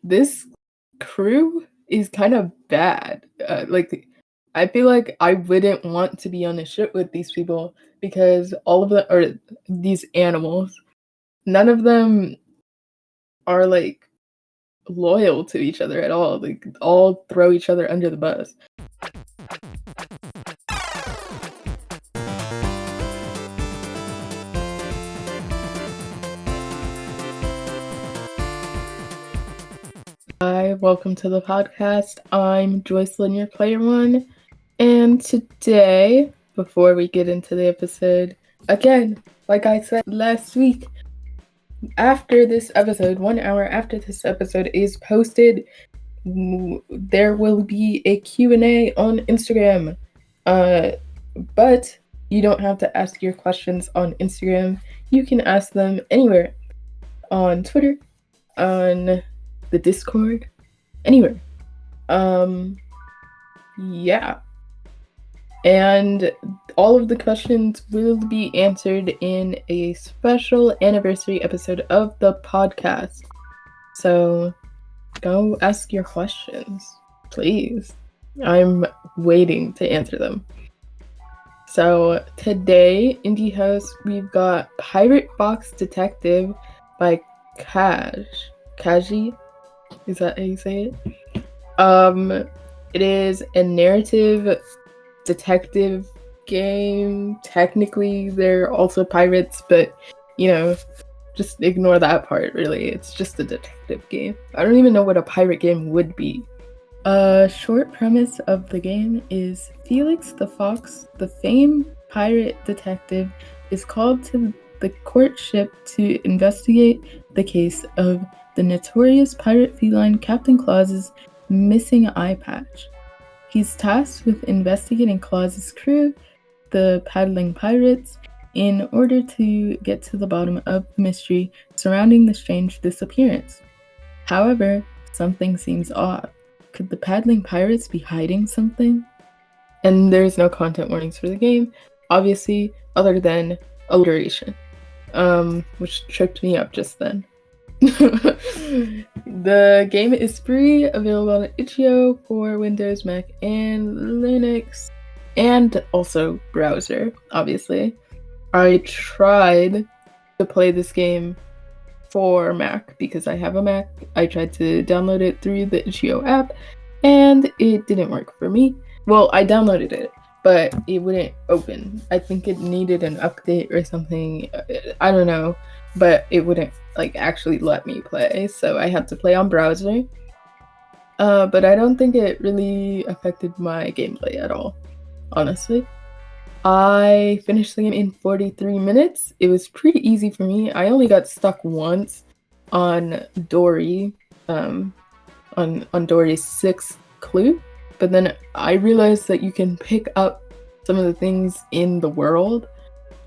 this crew is kind of bad. I feel like I wouldn't want to be on a ship with these people because all of them are these animals. None of them are like loyal to each other at all. Like all throw each other under the bus. Hi, welcome to the podcast. I'm Joycelyn, your player one, and today, before we get into the episode, again, like I said last week, after this episode, 1 hour after this episode is posted, there will be a Q&A on Instagram. But you don't have to ask your questions on Instagram. You can ask them anywhere. On Twitter, on the Discord, anywhere. Yeah. And all of the questions will be answered in a special anniversary episode of the podcast. So go ask your questions, please. I'm waiting to answer them. So today, Indie House, we've got Pirate Box Detective by Cajji. Is that how you say it? It is a narrative detective game. Technically, they're also pirates, but just ignore that part, really. It's just a detective game. I don't even know what a pirate game would be. A short premise of the game is Felix the Fox, the famed pirate detective, is called to the courtship to investigate the case of the notorious pirate feline Captain Claus's missing eye patch. He's tasked with investigating Claus's crew, the paddling pirates, in order to get to the bottom of the mystery surrounding the strange disappearance. However, something seems odd. Could the paddling pirates be hiding something? And there's no content warnings for the game, obviously, other than alliteration, which tripped me up just then. The game is free, available on itch.io for Windows, Mac, and Linux, and also browser, obviously. I tried to play this game for Mac because I have a Mac. I tried to download it through the itch.io app, and it didn't work for me. Well, I downloaded it, but it wouldn't open. I think it needed an update or something. I don't know, but it wouldn't actually let me play, so I had to play on browser. But I don't think it really affected my gameplay at all, honestly. I finished the game in 43 minutes. It was pretty easy for me. I only got stuck once on Dory, on Dory's 6th clue, but then I realized that you can pick up some of the things in the world.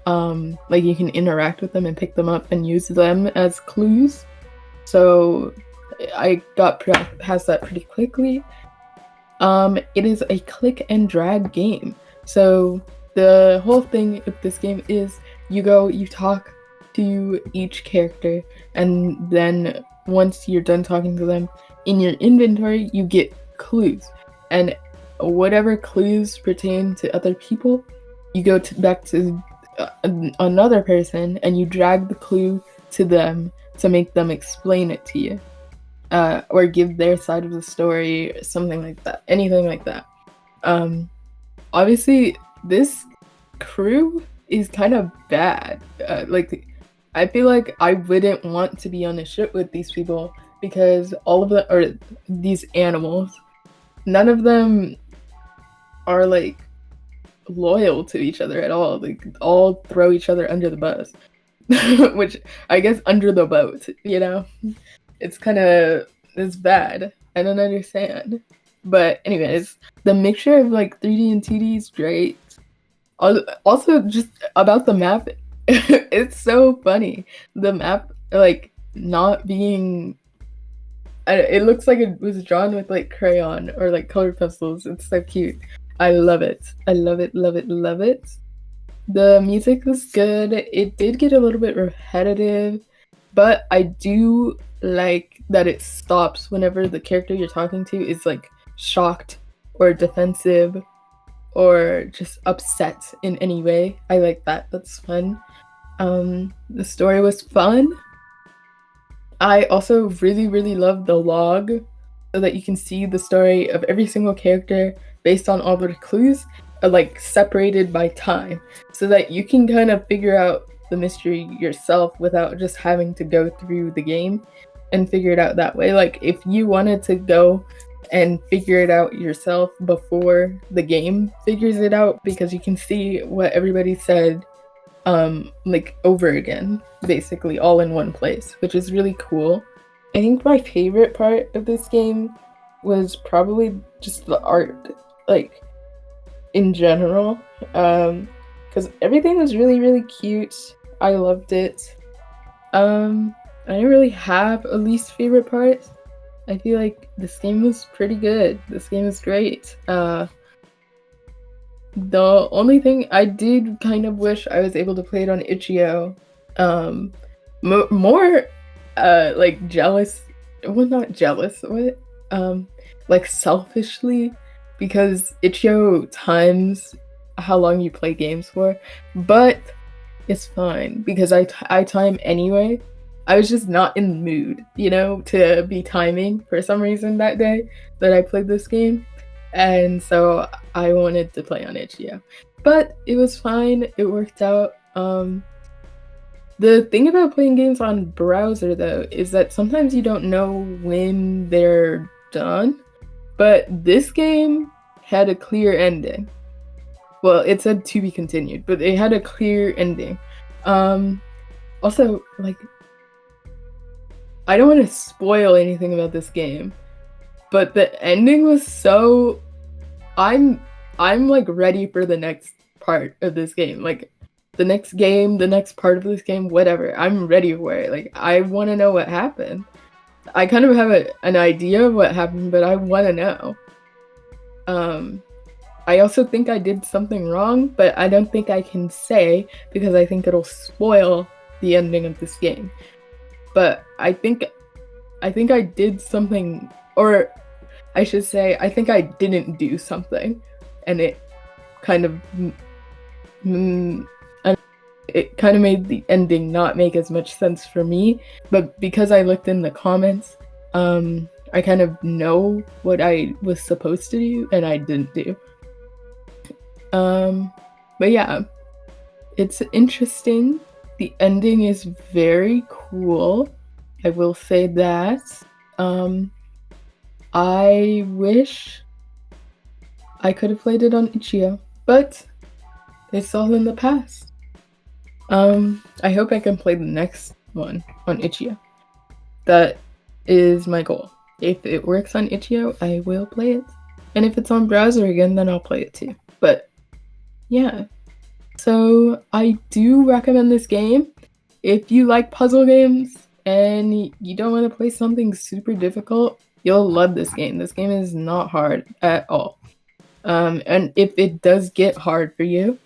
You can interact with them and pick them up and use them as clues. So I got past that pretty quickly. It is a click and drag game. So the whole thing of this game is you talk to each character, and then once you're done talking to them, in your inventory you get clues, and whatever clues pertain to other people, you go back to another person and you drag the clue to them to make them explain it to you, or give their side of the story, something like that, anything like that. Obviously this crew is kind of bad. I feel like I wouldn't want to be on a ship with these people because all of them are these animals. None of them are loyal to each other at all. All throw each other under the bus. Which I guess under the boat, it's bad. I don't understand. But anyways, the mixture of 3D and 2D is great. Also, just about the map, it's so funny. The map, not being... it looks like it was drawn with crayon or colored pencils. It's so cute. I love it. I love it, love it, love it. The music was good. It did get a little bit repetitive, but I do like that it stops whenever the character you're talking to is like shocked or defensive or just upset in any way. I like that. That's fun. The story was fun. I also really, really love the log so that you can see the story of every single character based on all the clues, like separated by time, so that you can kind of figure out the mystery yourself without just having to go through the game and figure it out that way. Like if you wanted to go and figure it out yourself before the game figures it out, because you can see what everybody said like over again, basically all in one place, which is really cool. I think my favorite part of this game was probably just the art, like in general, because everything was really, really cute. I loved it. I didn't really have a least favorite part. I feel like this game was pretty good. This game is great. The only thing I did kind of wish I was able to play it on itch.io. More like jealous, well, not jealous, what? Like selfishly, because itch.io times how long you play games for, but it's fine because I time anyway. I was just not in the mood, you know, to be timing for some reason that day that I played this game. And so I wanted to play on itch.io. But it was fine. It worked out. The thing about playing games on browser, though, is that sometimes you don't know when they're done. But this game had a clear ending. Well, it said to be continued, but it had a clear ending. Also, like, I don't want to spoil anything about this game, but the ending was so... I'm like ready for the next part of this game. Like, the next game, the next part of this game, whatever. I'm ready for it. Like, I want to know what happened. I kind of have an idea of what happened, but I want to know. I also think I did something wrong, but I don't think I can say because I think it'll spoil the ending of this game. But I think I did something, or I should say, I think I didn't do something, and it kind of made the ending not make as much sense for me. But because I looked in the comments, I kind of know what I was supposed to do and I didn't do. But yeah, it's interesting. The ending is very cool. I will say that. I wish I could have played it on itch.io, but it's all in the past. I hope I can play the next one on itch.io. That is my goal. If it works on itch.io, I will play it. And if it's on browser again, then I'll play it too. But yeah. So I do recommend this game. If you like puzzle games and you don't want to play something super difficult, you'll love this game. This game is not hard at all. And if it does get hard for you,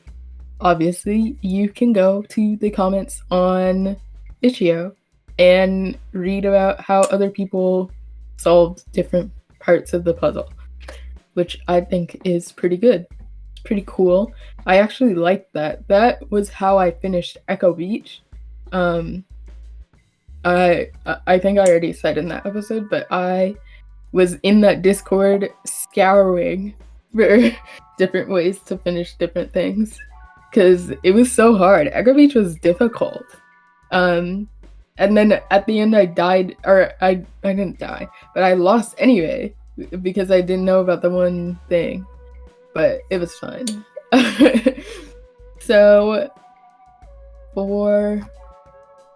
obviously you can go to the comments on itch.io and read about how other people solved different parts of the puzzle, which I think is pretty good. It's pretty cool. I actually liked that. That was how I finished Echo Beach. I think I already said in that episode, but I was in that Discord scouring for different ways to finish different things because it was so hard. Echo Beach was difficult. And then at the end I died, or I didn't die, but I lost anyway because I didn't know about the one thing, but it was fine. So for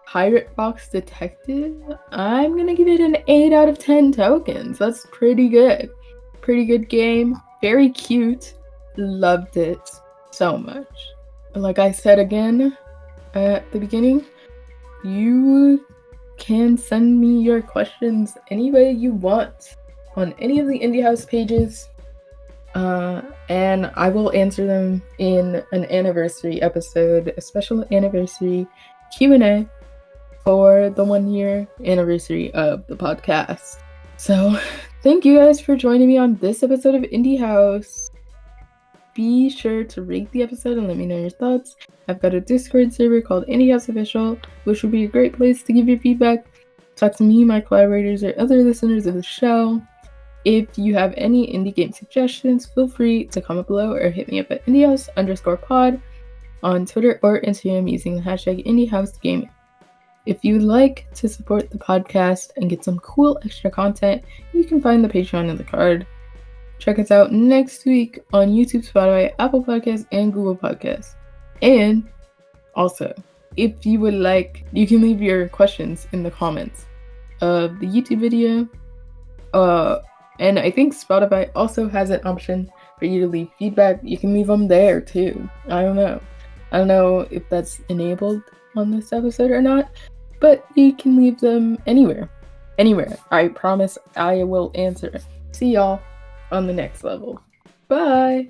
Pirate Box Detective, I'm gonna give it an 8 out of 10 tokens. That's pretty good. Pretty good game. Very cute. Loved it so much. Like I said again at the beginning, you can send me your questions any way you want on any of the Indie House pages, and I will answer them in an anniversary episode, a special anniversary Q&A. for the 1-year anniversary of the podcast. So thank you guys for joining me on this episode of Indie House. Be sure to rate the episode and let me know your thoughts. I've got a Discord server called Indie House Official, which would be a great place to give your feedback, talk to me, my collaborators, or other listeners of the show. If you have any indie game suggestions, feel free to comment below or hit me up at indiehouse_pod on Twitter or Instagram using the hashtag IndieHouseGaming. If you would like to support the podcast and get some cool extra content, you can find the Patreon in the card. Check us out next week on YouTube, Spotify, Apple Podcasts, and Google Podcasts. And also, if you would like, you can leave your questions in the comments of the YouTube video. And I think Spotify also has an option for you to leave feedback. You can leave them there too. I don't know if that's enabled on this episode or not, but you can leave them anywhere. I promise I will answer. See y'all on the next level. Bye!